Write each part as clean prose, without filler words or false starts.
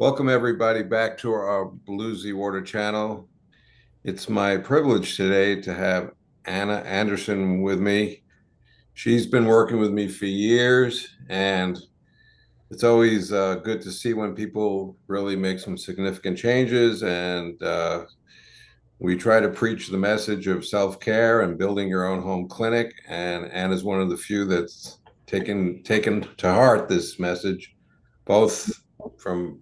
Welcome everybody back to our Bluesy Water channel. It's my privilege today to have Anna Anderson with me. She's been working with me for years, and it's always good to see when people really make some significant changes. And we try to preach the message of self-care and building your own home clinic. And Anna's one of the few that's taken to heart this message, both from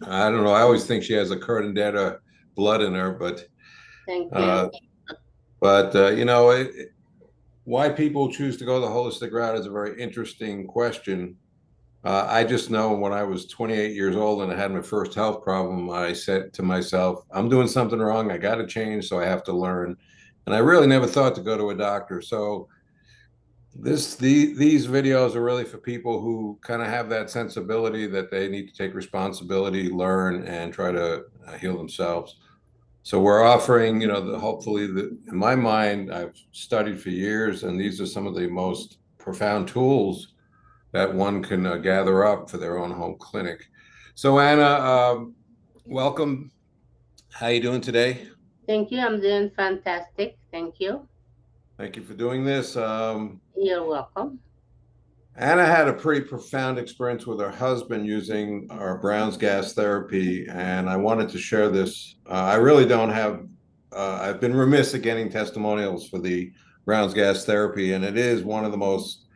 I don't know. I always think she has a Curtin blood in her, but Thank uh, you. why people choose to go the holistic route is a very interesting question. I just know when I was 28 years old and I had my first health problem, I said to myself, "I'm doing something wrong. I got to change, so I have to learn." And I really never thought to go to a doctor. So these videos are really for people who kind of have that sensibility that they need to take responsibility, learn, and try to heal themselves. So we're offering, in my mind, I've studied for years, and these are some of the most profound tools that one can gather up for their own home clinic. So Anna, welcome. How you doing today? Thank you. I'm doing fantastic. Thank you. Thank you for doing this. You're welcome. Anna had a pretty profound experience with her husband using our Brown's gas therapy, and I wanted to share this. I really don't have, I've been remiss at getting testimonials for the Brown's gas therapy, and it is one of the most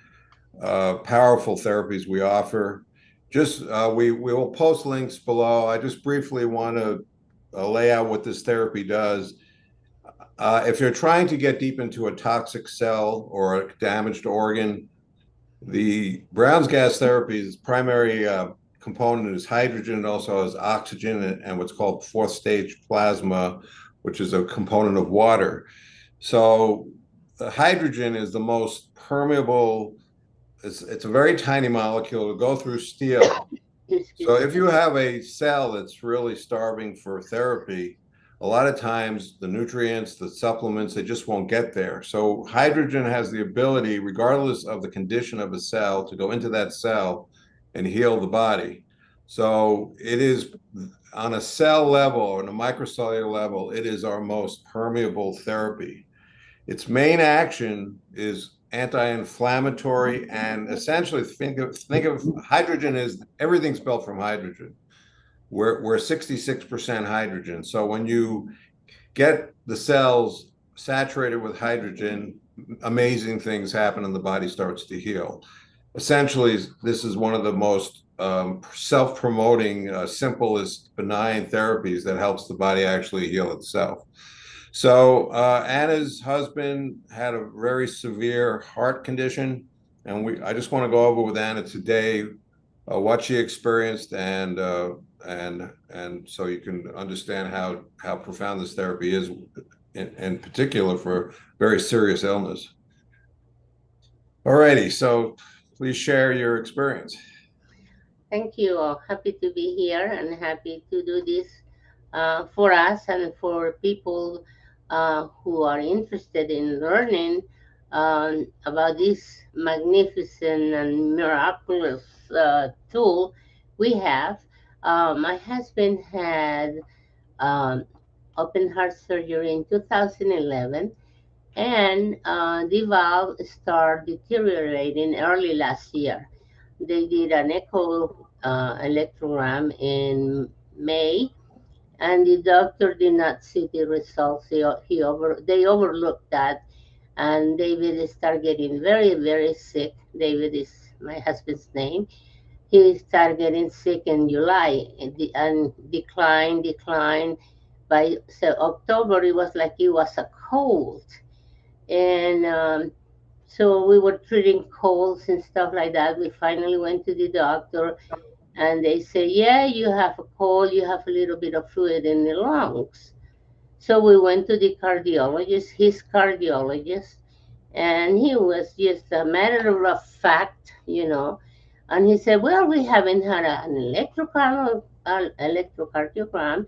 powerful therapies we offer. We will post links below. I just briefly want to lay out what this therapy does. If you're trying to get deep into a toxic cell or a damaged organ, the Brown's gas therapy's primary component is hydrogen. It also has oxygen and what's called fourth stage plasma, which is a component of water. So the hydrogen is the most permeable. It's a very tiny molecule to go through steel. So Excuse if me. you have a cell that's really starving for therapy, a lot of times the nutrients, the supplements, they just won't get there. So hydrogen has the ability, regardless of the condition of a cell, to go into that cell and heal the body. So it is on a cell level, on a microcellular level, it is our most permeable therapy. Its main action is anti-inflammatory, and essentially think of hydrogen as everything's built from hydrogen. We're 66% hydrogen. So when you get the cells saturated with hydrogen, amazing things happen and the body starts to heal. Essentially, this is one of the most self-promoting, simplest, benign therapies that helps the body actually heal itself. So Anna's husband had a very severe heart condition, and I just want to go over with Anna today what she experienced, and so you can understand how profound this therapy is, in particular for very serious illness. Alrighty, so please share your experience. Thank you. Happy to be here and happy to do this for us and for people who are interested in learning about this magnificent and miraculous tool we have. My husband had um, open heart surgery in 2011, and the valve started deteriorating early last year. They did an echo electrogram in May, and the doctor did not see the results. They overlooked that, and David started getting very, very sick. David is my husband's name. He started getting sick in July and declined. By October, it was like it was a cold, and so we were treating colds and stuff like that. We finally went to the doctor, and they say, "Yeah, you have a cold. You have a little bit of fluid in the lungs." So we went to the cardiologist, his cardiologist, and he was just a matter of fact. And he said, "Well, we haven't had an electrocardiogram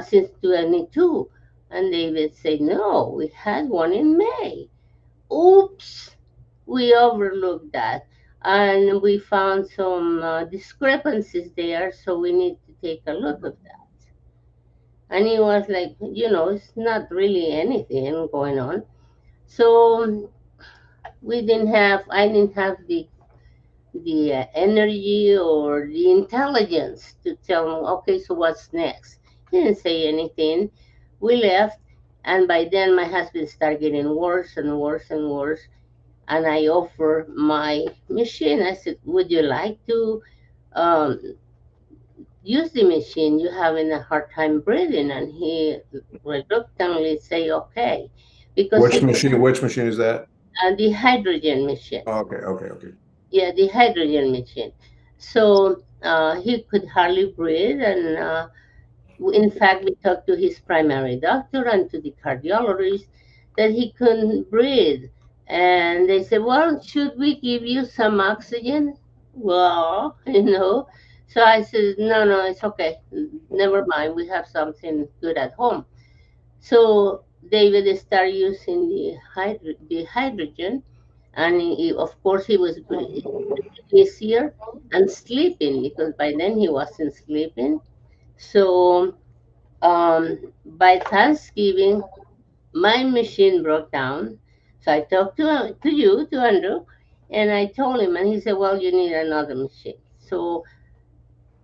since 22." And David said, "No, we had one in May." Oops, we overlooked that. And we found some discrepancies there, so we need to take a look at that. And he was like, it's not really anything going on. So I didn't have the energy or the intelligence to tell him, okay, so what's next? He didn't say anything. We left, and by then my husband started getting worse and worse and worse. And I offered my machine. I said, would you like to um, use the machine? You're having a hard time breathing. And he reluctantly say, okay, because Which machine? Which machine is that? the hydrogen machine. Oh, okay, okay, okay. Yeah, the hydrogen machine. So he could hardly breathe, and in fact, we talked to his primary doctor and to the cardiologist that he couldn't breathe. And they said, well, should we give you some oxygen? Well, So I said, no, no, it's okay. Never mind. We have something good at home. So David started using the hydrogen, and of course he was easier and sleeping, because by then he wasn't sleeping. So by Thanksgiving, my machine broke down. So I talked to Andrew, and I told him, and he said, well, you need another machine. So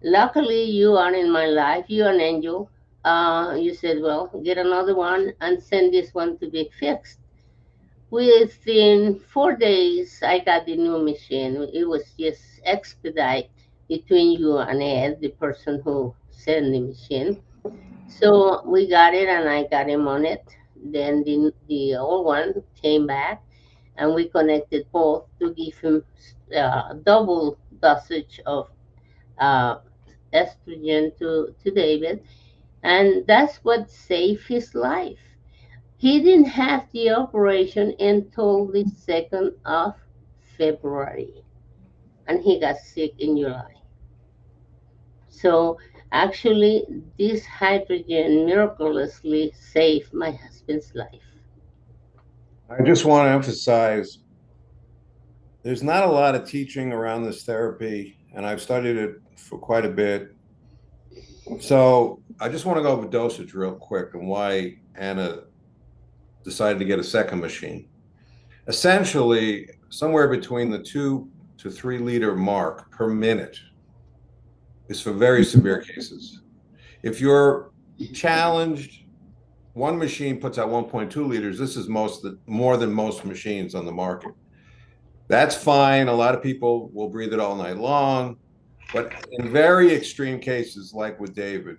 luckily, you are in my life. You're an angel. You said, well, get another one and send this one to be fixed. Within 4 days, I got the new machine. It was just expedite between you and Ed, the person who sent the machine. So we got it, and I got him on it. Then the old one came back, and we connected both to give him double dosage of uh, estrogen to David, and that's what saved his life. He didn't have the operation until the 2nd of February, and he got sick in July. So actually, this hydrogen miraculously saved my husband's life. I just want to emphasize there's not a lot of teaching around this therapy, and I've studied it for quite a bit. So I just want to go over dosage real quick and why Anna decided to get a second machine. Essentially, somewhere between the 2 to 3 liter mark per minute is for very severe cases. If you're challenged, one machine puts out 1.2 liters. This is more than most machines on the market. That's fine. A lot of people will breathe it all night long. But in very extreme cases, like with David,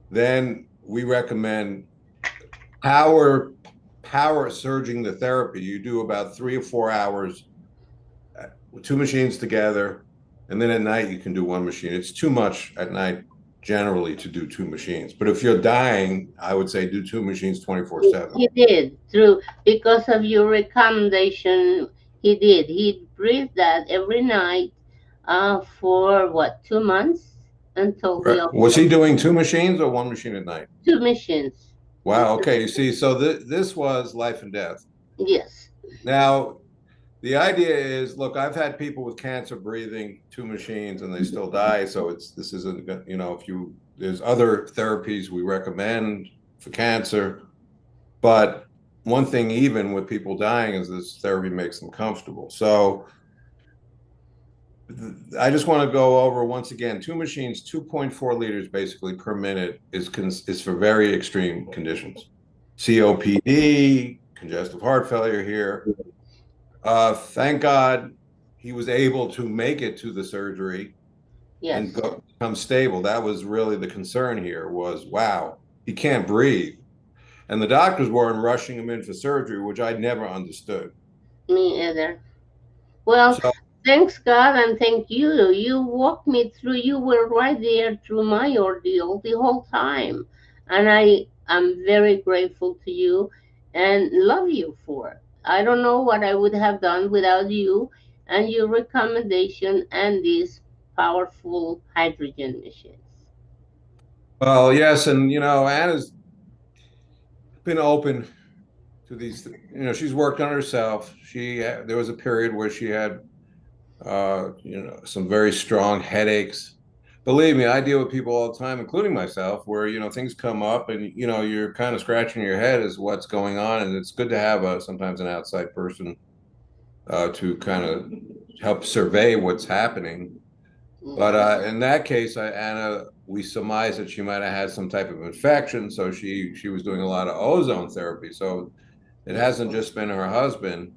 then we recommend power surging the therapy. You do about 3 or 4 hours with 2 machines together, and then at night you can do one machine. It's too much at night generally to do 2 machines. But if you're dying, I would say do 2 machines 24/7. He did, through because of your recommendation. He did. He breathed that every night for what, 2 months until the Was he doing 2 machines or one machine at night? 2 missions. Wow. Okay. You see, so this was life and death. Yes. Now, the idea is, look, I've had people with cancer breathing 2 machines and they still die. So this isn't, there's other therapies we recommend for cancer, but one thing, even with people dying, is this therapy makes them comfortable. So I just want to go over once again, 2 machines, 2.4 liters basically per minute is for very extreme conditions. COPD, congestive heart failure here. Thank God he was able to make it to the surgery and become stable. That was really the concern here was, wow, he can't breathe. And the doctors weren't rushing him in for surgery, which I never understood. Me either. Well, So, thanks God and thank you. You walked me through. You were right there through my ordeal the whole time. And I am very grateful to you and love you for it. I don't know what I would have done without you and your recommendation and these powerful hydrogen machines. well, yes, and Anna's been open to these. She's worked on herself. There was a period where she had some very strong headaches, Believe me, I deal with people all the time, including myself, where things come up, and you're kind of scratching your head as what's going on, and it's good to have sometimes an outside person to kind of help survey what's happening. But Yes, in that case, Anna, we surmised that she might have had some type of infection, so she was doing a lot of ozone therapy. So it hasn't just been her husband,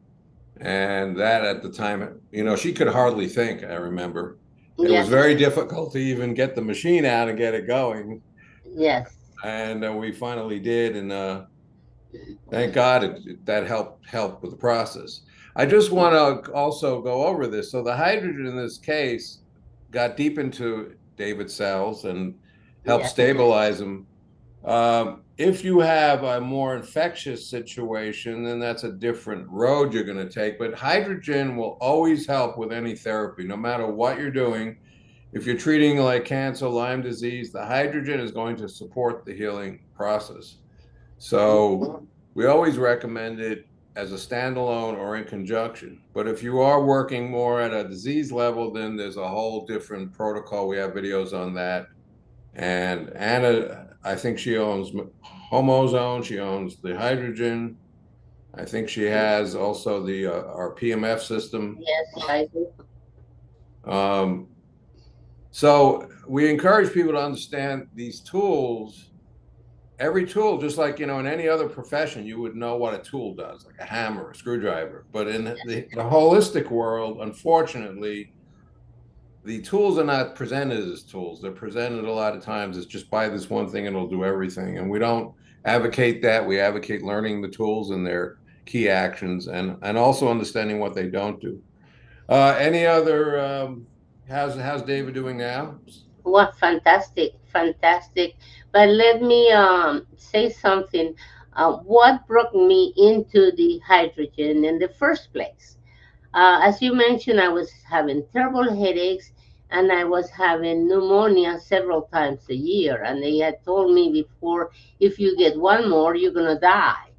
and that at the time, she could hardly think. I remember it was yes, very difficult to even get the machine out and get it going, yes, and we finally did, and thank God that helped with the process. I just want to also go over this. So the hydrogen in this case got deep into David's cells and helped yes. stabilize them. If you have a more infectious situation, then that's a different road you're going to take. But hydrogen will always help with any therapy, no matter what you're doing. If you're treating like cancer, Lyme disease, the hydrogen is going to support the healing process. So we always recommend it as a standalone or in conjunction. But if you are working more at a disease level, then there's a whole different protocol. We have videos on that. And Anna, I think she owns Homozone. She owns the hydrogen. I think she has also the our PMF system. Yes, I do. Um, so we encourage people to understand these tools. Every tool, just like in any other profession, you would know what a tool does, like a hammer, a screwdriver. But in the holistic world, unfortunately, the tools are not presented as tools. They're presented a lot of times as just buy this one thing and it'll do everything. And we don't advocate that. We advocate learning the tools and their key actions, and also understanding what they don't do. Any other? How's David doing now? What fantastic, fantastic. But let me say something. What brought me into the hydrogen in the first place? As you mentioned, I was having terrible headaches and I was having pneumonia several times a year. And they had told me before, if you get one more, you're going to die.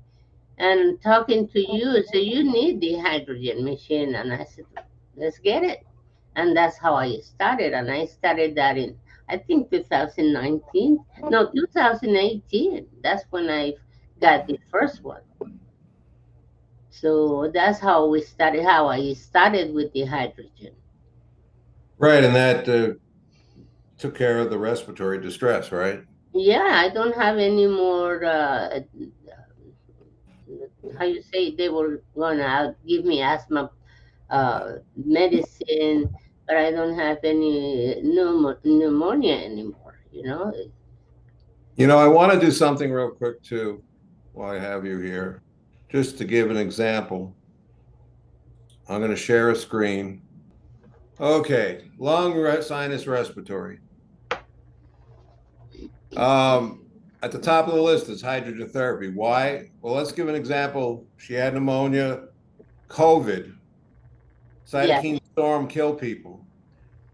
And talking to you, so you need the hydrogen machine. And I said, let's get it. And that's how I started. And I started that in, I think, 2019. No, 2018. That's when I got the first one. So that's how I started with the hydrogen. Right, and that took care of the respiratory distress, right? Yeah, I don't have any more, how you say, they were gonna give me asthma medicine, but I don't have any pneumonia anymore, you know? I want to do something real quick too, while I have you here, just to give an example. I'm going to share a screen. Okay, sinus respiratory. At the top of the list is hydrogen therapy. Why? Well, let's give an example. She had pneumonia, COVID, Yes, cytokine storm kill people.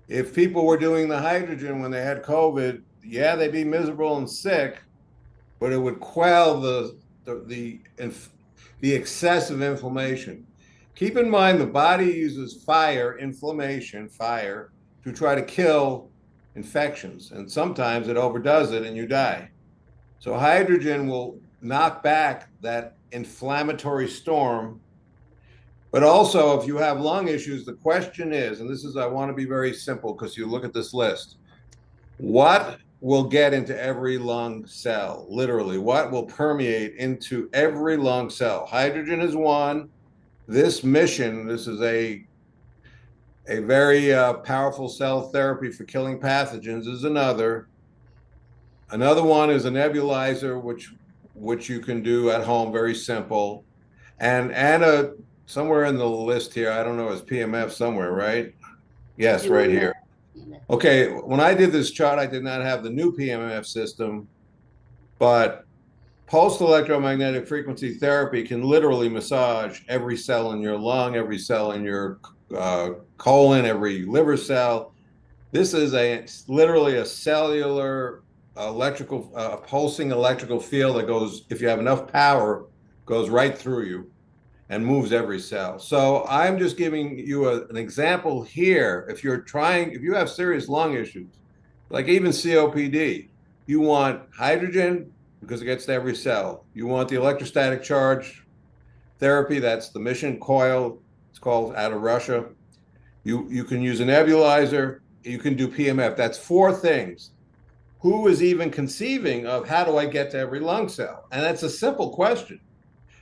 If people were doing the hydrogen when they had COVID, yeah, they'd be miserable and sick, but it would quell the excessive inflammation. Keep in mind the body uses fire, to try to kill infections, and sometimes it overdoes it and you die. So hydrogen will knock back that inflammatory storm. But also, if you have lung issues, the question is, and this is, I want to be very simple because you look at this list, what will get into every lung cell? Literally, what will permeate into every lung cell? Hydrogen is one. This is a very powerful cell therapy for killing pathogens, is another. Another one is a nebulizer, which you can do at home, very simple. And Anna, somewhere in the list here, I don't know, is PMF somewhere, right? Yes, right you, here. Okay, when I did this chart, I did not have the new PMF system, but pulsed electromagnetic frequency therapy can literally massage every cell in your lung, every cell in your colon, every liver cell. This is literally a cellular electrical pulsing electrical field that goes, if you have enough power, goes right through you and moves every cell. So I'm just giving you an example here. If you have serious lung issues, Like even COPD, you want hydrogen because it gets to every cell. You want the electrostatic charge therapy, that's the mission coil. It's called out of Russia. You can use a nebulizer. You can do PMF. That's four things. Who is even conceiving of how do I get to every lung cell? And that's a simple question.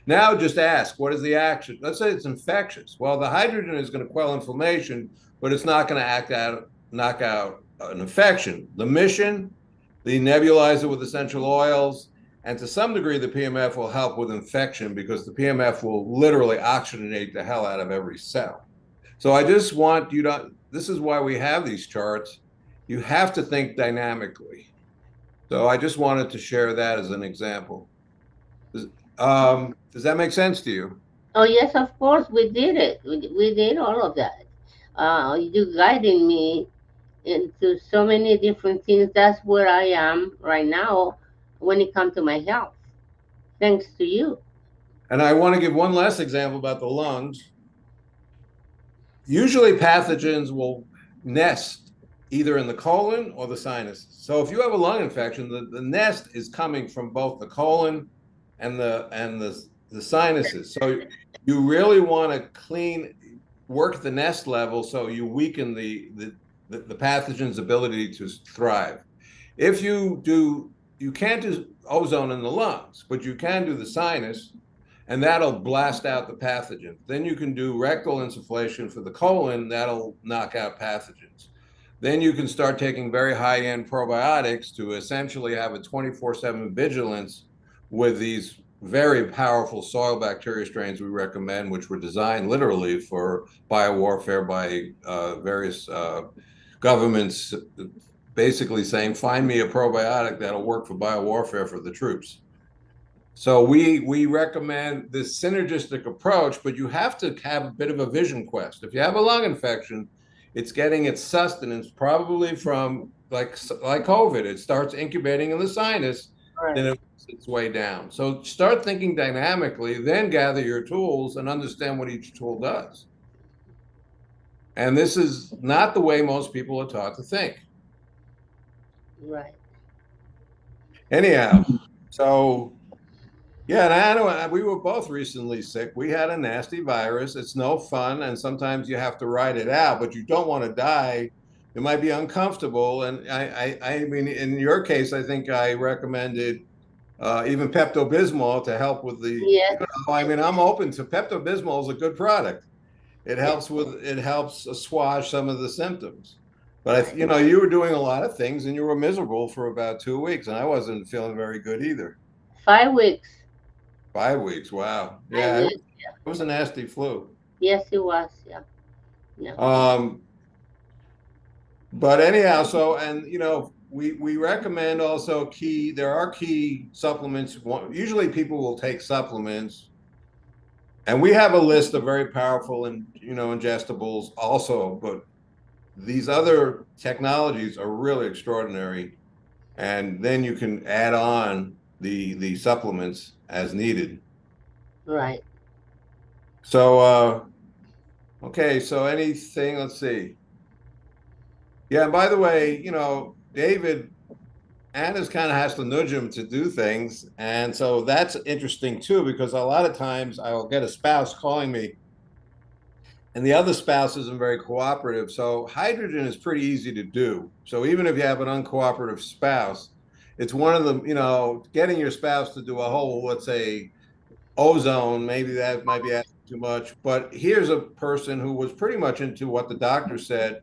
Now just ask, what is the action? Let's say it's infectious. Well, the hydrogen is going to quell inflammation, but it's not going to knock out an infection. The mission, the nebulizer with essential oils, and to some degree, the PMF will help with infection because the PMF will literally oxygenate the hell out of every cell. So I just want you to, this is why we have these charts. You have to think dynamically. So I just wanted to share that as an example. Does that make sense to you? Oh, yes, of course, we did it. We did all of that. You guiding me into so many different things. That's where I am right now when it comes to my health. Thanks to you. And I want to give one last example about the lungs. Usually pathogens will nest either in the colon or the sinus. So if you have a lung infection, the nest is coming from both the colon and the sinuses. So you really want to work the nest level so you weaken the pathogen's ability to thrive. If you can't do ozone in the lungs, but you can do the sinus, and that'll blast out the pathogen. Then you can do rectal insufflation for the colon, that'll knock out pathogens. Then you can start taking very high-end probiotics to essentially have a 24/7 vigilance with these very powerful soil bacteria strains we recommend, which were designed literally for biowarfare by various governments, basically saying, find me a probiotic that'll work for biowarfare for the troops. So we recommend this synergistic approach, but you have to have a bit of a vision quest. If you have a lung infection, it's getting its sustenance probably from like COVID. It starts incubating in the sinus, then Right. it works its way down. So start thinking dynamically, then gather your tools and understand what each tool does. And this is not the way most people are taught to think. Right. Anyhow, so yeah, and I know we were both recently sick. We had a nasty virus. It's no fun, and sometimes you have to ride it out, but you don't want to die. It might be uncomfortable, and I mean, in your case, I think I recommended even Pepto-Bismol to help with the. Yes. I mean, I'm open to Pepto-Bismol is a good product. Yes. It helps assuage some of the symptoms. But Right. you were doing a lot of things, and you were miserable for about 2 weeks, and I wasn't feeling very good either. 5 weeks. 5 weeks. Wow. I Yeah, did. it was a nasty flu. Yes, it was. Yeah. Yeah. Um, but anyhow, so and we recommend also there are key supplements. Usually people will take supplements, and we have a list of very powerful and ingestibles also, but these other technologies are really extraordinary. And then you can add on the supplements as needed. Right. So okay, so anything, let's see. Yeah, and by the way, David, Anna's kind of has to nudge him to do things. And so that's interesting too, because a lot of times I will get a spouse calling me and the other spouse isn't very cooperative. So hydrogen is pretty easy to do. So even if you have an uncooperative spouse, it's one of the, getting your spouse to do a whole, let's say, ozone, maybe that might be asking too much. But here's a person who was pretty much into what the doctor said,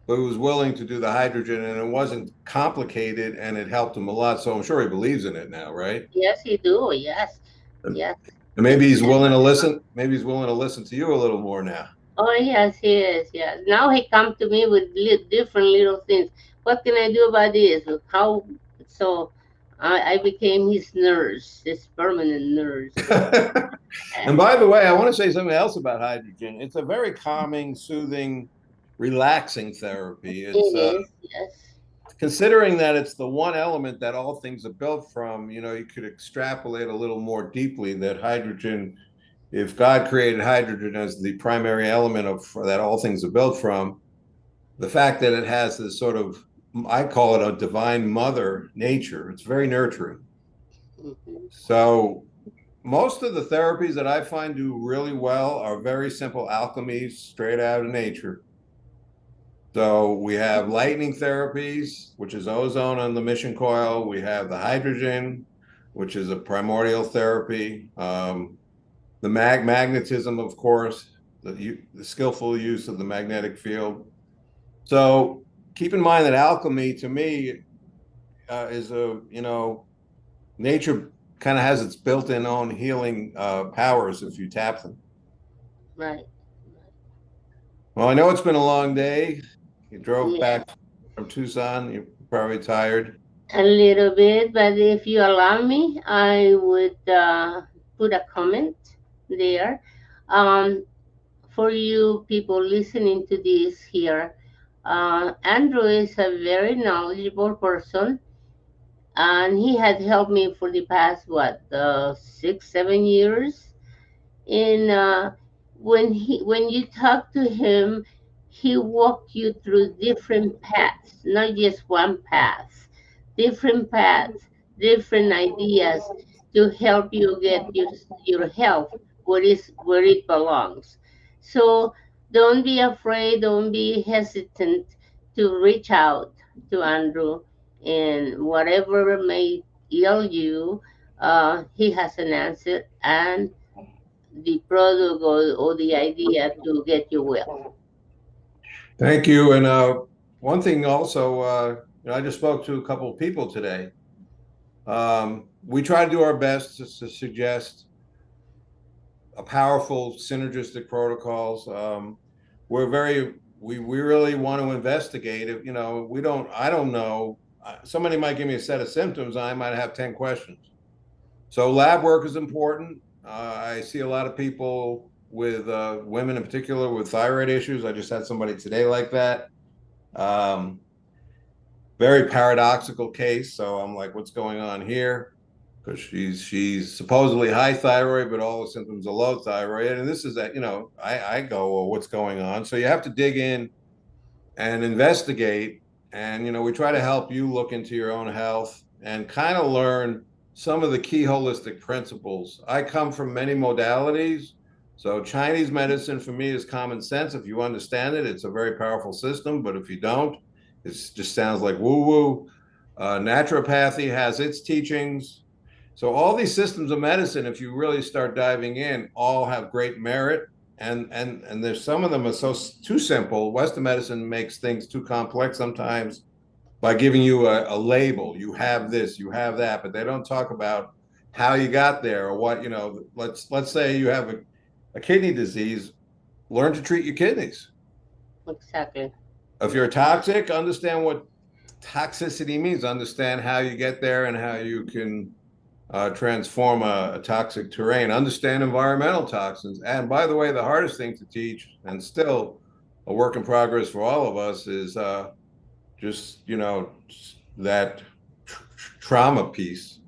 but who was willing to do the hydrogen, and it wasn't complicated, and it helped him a lot. So I'm sure he believes in it now, right? Yes, you do. Yes. And Yes. maybe It's he's willing to listen. Maybe he's willing to listen to you a little more now. Oh, yes, he is. Yes. Now he come to me with different little things. What can I do about this? How? So I became his nurse, his permanent nurse. So And by the way, I want to say something else about hydrogen. It's a very calming, soothing, relaxing therapy. it It's is. Yes. considering that it's the one element that all things are built from, you could extrapolate a little more deeply that hydrogen, if God created hydrogen as the primary element of that all things are built from, the fact that it has this sort of I call it a divine mother nature. It's very nurturing. Mhm. So most of the therapies that I find do really well are very simple alchemies straight out of nature. So we have lightning therapies, which is ozone on the mission coil. We have the hydrogen, which is a primordial therapy. The magnetism, of course, the skillful use of the magnetic field. So keep in mind that alchemy, to me, is nature kind of has its built-in own healing powers if you tap them. Right. Well, I know it's been a long day. You drove Yeah, back from Tucson. You're probably tired. a little bit, but if you allow me, I would put a comment there. Um, for you people listening to this here, Andrew is a very knowledgeable person, and he had helped me for the past, what, 6, 7 years. And when you talk to him, he walk you through different paths, not just one path, different paths, different ideas to help you get your health where it belongs. So don't be afraid, don't be hesitant to reach out to Andrew, and whatever may ail you, he has an answer, and the product, or the idea to get you well. Thank you. And one thing also, I just spoke to a couple of people today. We try to do our best to suggest a powerful synergistic protocols. We really want to investigate it. I don't know. Somebody might give me a set of symptoms. I might have 10 questions. So lab work is important. I see a lot of people with women in particular with thyroid issues. I just had somebody today like that. Um, Very paradoxical case. So I'm like, what's going on here? Because she's supposedly high thyroid, but all the symptoms are low thyroid. And this is that, I go, well, what's going on? So you have to dig in and investigate. And, we try to help you look into your own health and kind of learn some of the key holistic principles. I come from many modalities. So Chinese medicine for me is common sense. If you understand it, it's a very powerful system. But if you don't, it just sounds like woo woo. Naturopathy has its teachings. So all these systems of medicine, if you really start diving in, all have great merit, and there's some of them are so too simple. Western medicine makes things too complex sometimes by giving you a label. You have this, you have that, but they don't talk about how you got there or what. Let's say you have a kidney disease. Learn to treat your kidneys. Exactly. If you're toxic, understand what toxicity means. Understand how you get there and how you can transform a toxic terrain, understand environmental toxins. And by the way, the hardest thing to teach, and still a work in progress for all of us, is just, that trauma piece.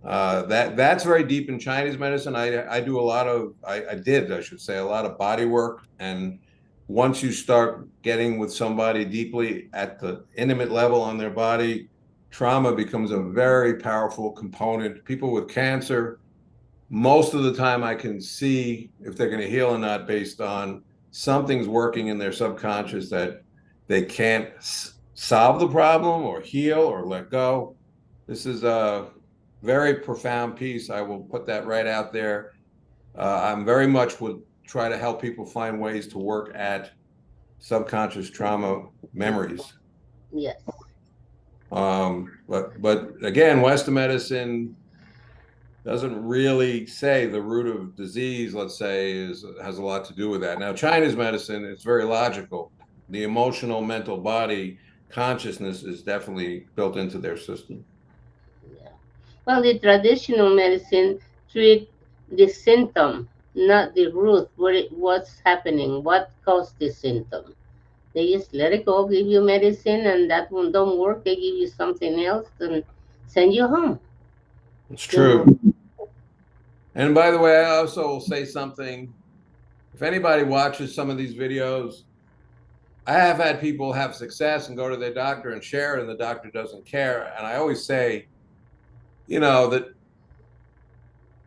That's very deep in Chinese medicine. I do a lot of, I did, I should say, a lot of body work. And once you start getting with somebody deeply at the intimate level on their body, trauma becomes a very powerful component. People with cancer, most of the time I can see if they're going to heal or not based on something's working in their subconscious that they can't solve the problem or heal or let go. This is a very profound piece. I will put that right out there. I'm very much would try to help people find ways to work at subconscious trauma memories. Yes. But again, Western medicine doesn't really say the root of disease, let's say, has a lot to do with that. Now, Chinese medicine, it's very logical. The emotional, mental, body consciousness is definitely built into their system. Yeah. Well, the traditional medicine treat the symptom, not the root. What's happening? What caused the symptom? They just let it go, give you medicine, and that one don't work. They give you something else and send you home. It's You know. true. And by the way, I also will say something. If anybody watches some of these videos, I have had people have success and go to their doctor and share it, and the doctor doesn't care. And I always say, that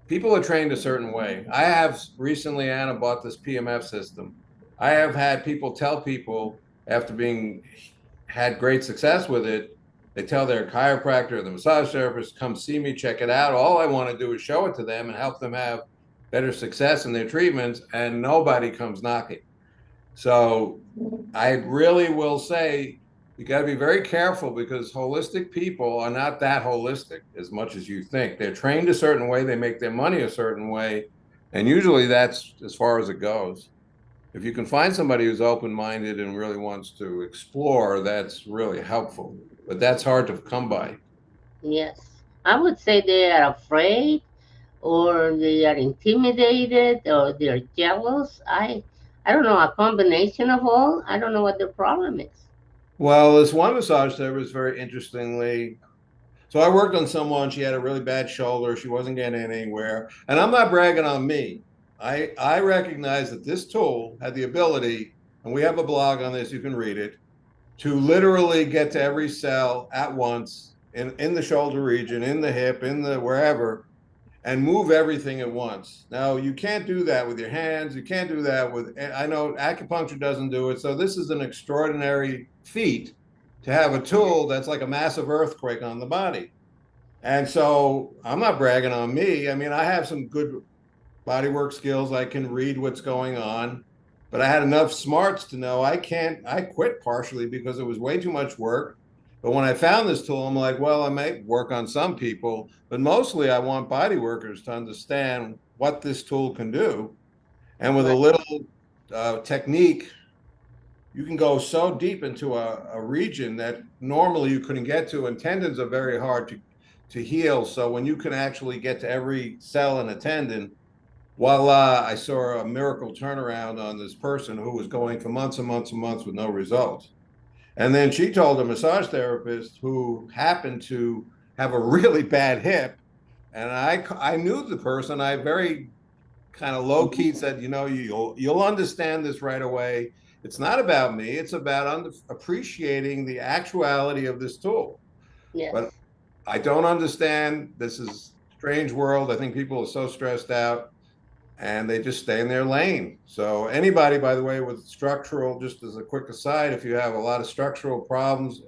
people are trained a certain way. I have recently, Anna, bought this PMF system. I have had people tell people after being had great success with it, they tell their chiropractor, the massage therapist, come see me, check it out. All I want to do is show it to them and help them have better success in their treatments, and nobody comes knocking. So I really will say you got to be very careful because holistic people are not that holistic as much as you think. They're trained a certain way, they make their money a certain way, and usually that's as far as it goes. If you can find somebody who's open-minded and really wants to explore, that's really helpful. But that's hard to come by. Yes. I would say they are afraid or they are intimidated or they're jealous. I don't know, a combination of all. I don't know what the problem is. Well, this one massage therapist, very interestingly, so I worked on someone. She had a really bad shoulder. She wasn't getting anywhere. And I'm not bragging on me. I recognize that this tool had the ability, and we have a blog on this, you can read it, to literally get to every cell at once in the shoulder region, in the hip, in the wherever, and move everything at once. Now, you can't do that with your hands. You can't do that with, I know acupuncture doesn't do it. So this is an extraordinary feat to have a tool that's like a massive earthquake on the body. And so I'm not bragging on me. I mean, I have some good bodywork skills. I can read what's going on, but I had enough smarts to know I quit partially because it was way too much work. But when I found this tool, I'm like, well, I might work on some people, but mostly I want body workers to understand what this tool can do. And with a Right. little technique, you can go so deep into a region that normally you couldn't get to, and tendons are very hard to heal. So when you can actually get to every cell in a tendon, voila, I saw a miracle turnaround on this person who was going for months and months and months with no results. And then she told a massage therapist who happened to have a really bad hip. And I knew the person. I very kind of low key said, you'll understand this right away. It's not about me. It's about appreciating the actuality of this tool. But Yes. I don't understand. This is a strange world. I think people are so stressed out and they just stay in their lane. So anybody, by the way, with structural, just as a quick aside, if you have a lot of structural problems,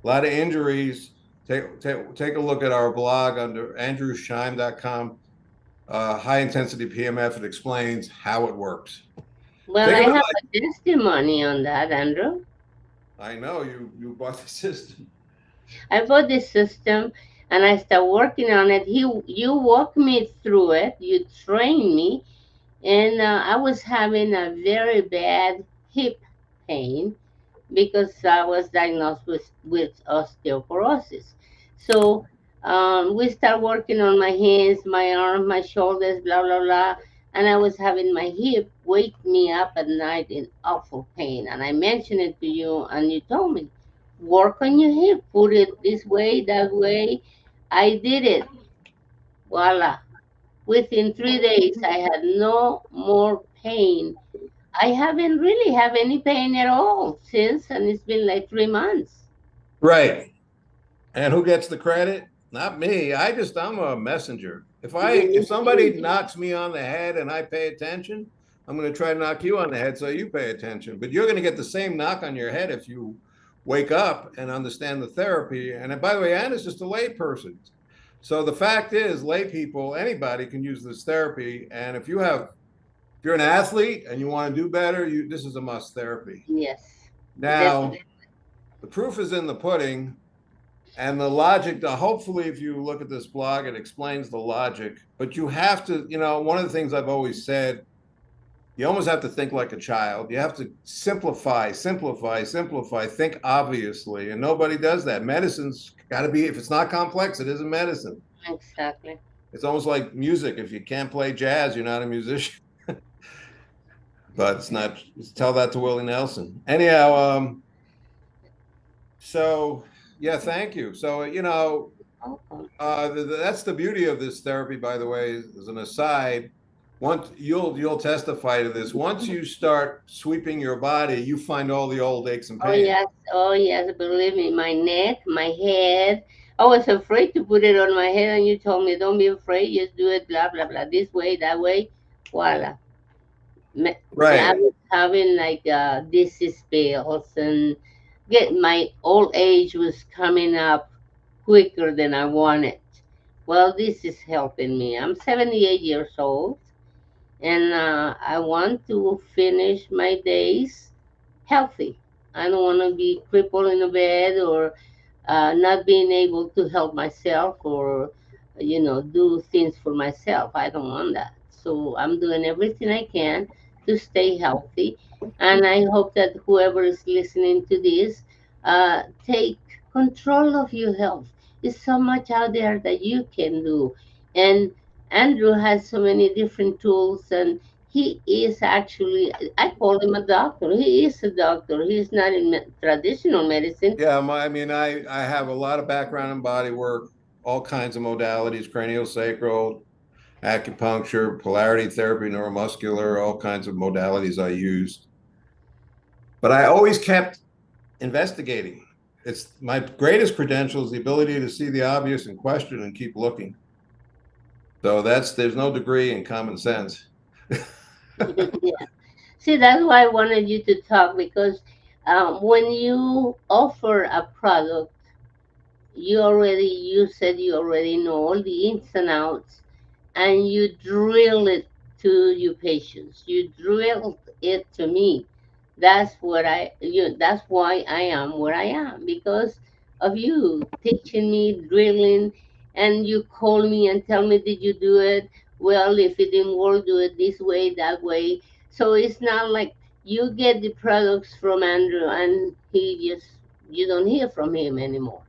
a lot of injuries, take a look at our blog under andrewscheim.com, high intensity PMF. It explains how it works. Well, Think I of it have like, a testimony on that, Andrew. I know you bought the system. I bought this system and I started working on it. You walked me through it. You trained me, and I was having a very bad hip pain because I was diagnosed with osteoporosis. So we start working on my hands, my arms, my shoulders, blah, blah, blah. And I was having my hip wake me up at night in awful pain. And I mentioned it to you, and you told me, work on your hip, put it this way, that way. I did it. Voila. Within 3 days, I had no more pain. I haven't really have any pain at all since, and it's been like 3 months. Right. And who gets the credit? Not me. I'm a messenger. If somebody Mhm. knocks me on the head and I pay attention, I'm going to try to knock you on the head so you pay attention. But you're going to get the same knock on your head if you wake up and understand the therapy. And by the way, Anna's just a lay person. So the fact is, lay people, anybody can use this therapy. And if you're an athlete and you want to do better, this is a must therapy. Yes, Now, definitely. the proof is in the pudding. And the logic, hopefully, if you look at this blog, it explains the logic. But you have to, one of the things I've always said, you almost have to think like a child. You have to simplify, simplify, simplify, think obviously. And nobody does that. Medicine's got to be, if it's not complex, it isn't medicine. Exactly. It's almost like music. If you can't play jazz, you're not a musician. But it's not, tell that to Willie Nelson. Anyhow, so yeah, thank you. So, Welcome. that's the beauty of this therapy, by the way, as an aside. once you'll testify to this. Once you start sweeping your body, you find all the old aches and pains. Oh yes, believe me, my neck, my head. I was afraid to put it on my head, and you told me, don't be afraid, just do it, blah blah blah, this way, that way. Voila. I Right. was having like dizzy spells, and get my old age was coming up quicker than I wanted. Well, this is helping me. I'm 78 years old, and I want to finish my days healthy. I don't want to be crippled in a bed, or not being able to help myself, or do things for myself. I don't want that. So I'm doing everything I can to stay healthy, and I hope that whoever is listening to this take control of your health. There's so much out there that you can do, and Andrew has so many different tools, and he is actually, I call him a doctor. He is a doctor. He's not in traditional medicine. Yeah, I mean, I have a lot of background in body work, all kinds of modalities, craniosacral, acupuncture, polarity therapy, neuromuscular, all kinds of modalities I used. But I always kept investigating. It's my greatest credential is the ability to see the obvious and question and keep looking. So there's no degree in common sense. Yeah. See, that's why I wanted you to talk, because when you offer a product, you said you already know all the ins and outs, and you drill it to your patients. You drilled it to me. That's why I am where I am, because of you teaching me, drilling, and you call me and tell me, did you do it? Well, if it didn't work, do it this way, that way. So it's not like you get the products from Andrew and you don't hear from him anymore,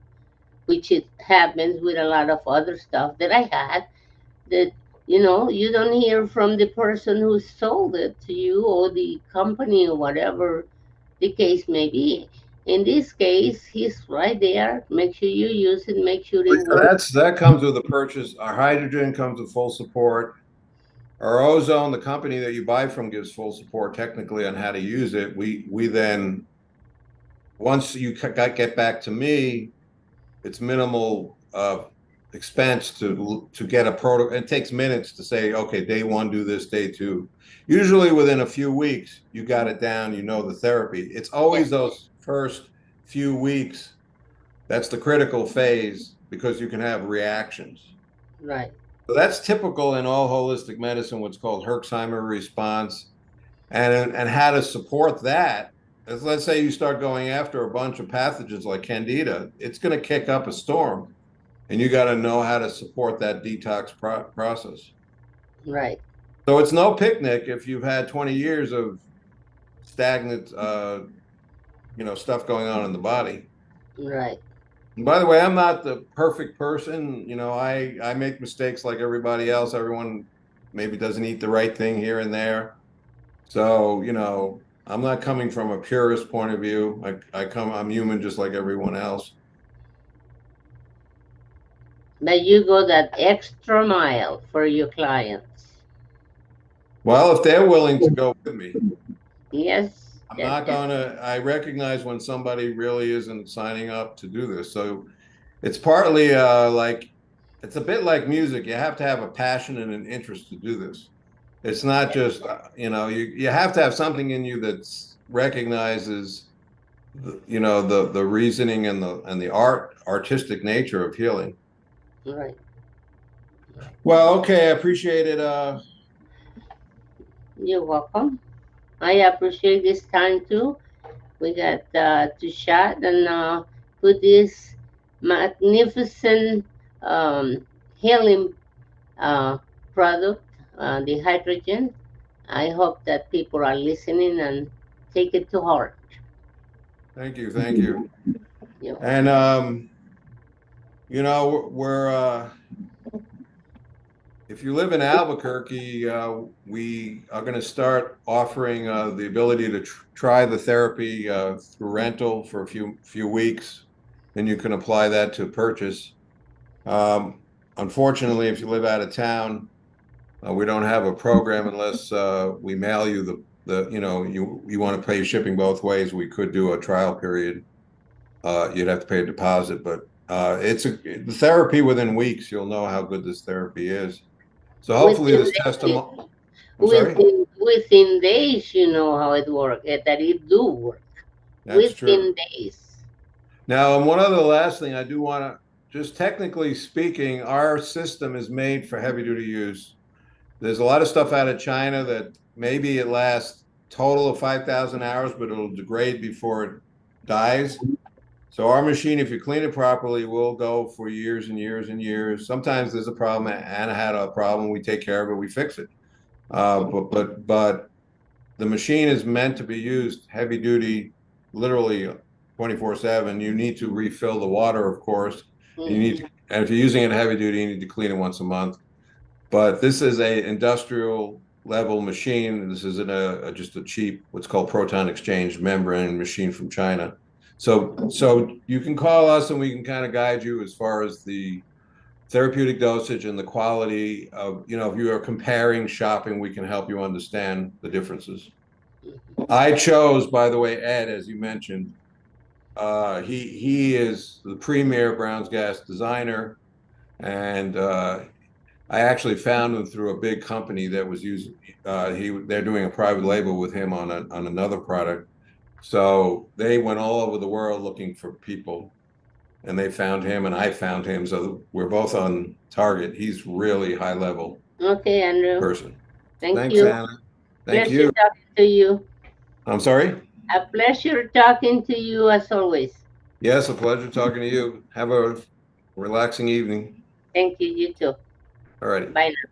which it happens with a lot of other stuff that I had, that you don't hear from the person who sold it to you, or the company, or whatever the case may be. In this case, he's right there. Make sure you use it, make sure it works. That comes with the purchase. Our hydrogen comes with full support. Our ozone, the company that you buy from, gives full support technically on how to use it. We then once you get back to me, it's minimal expense to get a protocol. It takes minutes to say, okay, day one, do this, day two. Usually within a few weeks, you got it down, you know the therapy. It's Yeah, always those first few weeks that's the critical phase because you can have reactions. right, So that's typical in all holistic medicine, what's called Herxheimer response, and how to support that. As let's say you start going after a bunch of pathogens like Candida, it's going to kick up a storm, and you got to know how to support that detox process. right, So it's no picnic if you've had 20 years of stagnant, stuff going on in the body. right, And by the way, I'm not the perfect person. I make mistakes like everybody else. Everyone maybe doesn't eat the right thing here and there. So, I'm not coming from a purist point of view. I'm human just like everyone else. but you go that extra mile for your clients. Well, if they're willing to go with me, Yes, I'm yes, not yes, gonna, I recognize when somebody really isn't signing up to do this. So it's partly like, it's a bit like music. You have to have a passion and an interest to do this. It's not just, you have to have something in you that recognizes, the reasoning and the artistic nature of healing. right. Well, okay, I appreciate it. You're welcome. I appreciate this time too. We got to chat and put this magnificent healing uh, product, the hydrogen. I hope that people are listening and take it to heart. Thank you, thank you. You know, And we're if you live in Albuquerque, we are going to start offering the ability to try the therapy through rental for a few weeks. Then you can apply that to purchase. Unfortunately, if you live out of town, We don't have a program unless we mail you you want to pay shipping both ways. We could do a trial period. You'd have to pay a deposit, but it's the therapy within weeks. You'll know how good this therapy is. So hopefully Within this days, testimony, I'm sorry, within days, you know how it works, that it do work. that's Within true. days. Now, and one other last thing I do want to, just technically speaking, our system is made for heavy duty use. There's a lot of stuff out of China that maybe it lasts total of 5,000 hours, but it'll degrade before it dies. So our machine, if you clean it properly, will go for years and years and years. Sometimes there's a problem. Anna had a problem. We take care of it. We fix it. But the machine is meant to be used heavy duty, literally 24/7. You need to refill the water, of course, and Mhm. and if you're using it heavy duty, you need to clean it once a month. But this is a industrial level machine. This isn't just a cheap what's called proton exchange membrane machine from China. So you can call us and we can kind of guide you as far as the therapeutic dosage and the quality of, if you are comparing shopping, we can help you understand the differences. I chose, by the way, Ed, as you mentioned, he is the premier Brown's Gas designer, and I actually found him through a big company that was using. They're doing a private label with him on another product. So they went all over the world looking for people, and they found him, and I found him. So we're both on target. He's really high level Okay, Andrew. person. Thank Thanks, you. Anna. Thank Pleasure you. talking to you. I'm sorry. A pleasure talking to you as always. Yes, a pleasure talking to you. Have a relaxing evening. Thank you. You too. All righty. Bye now.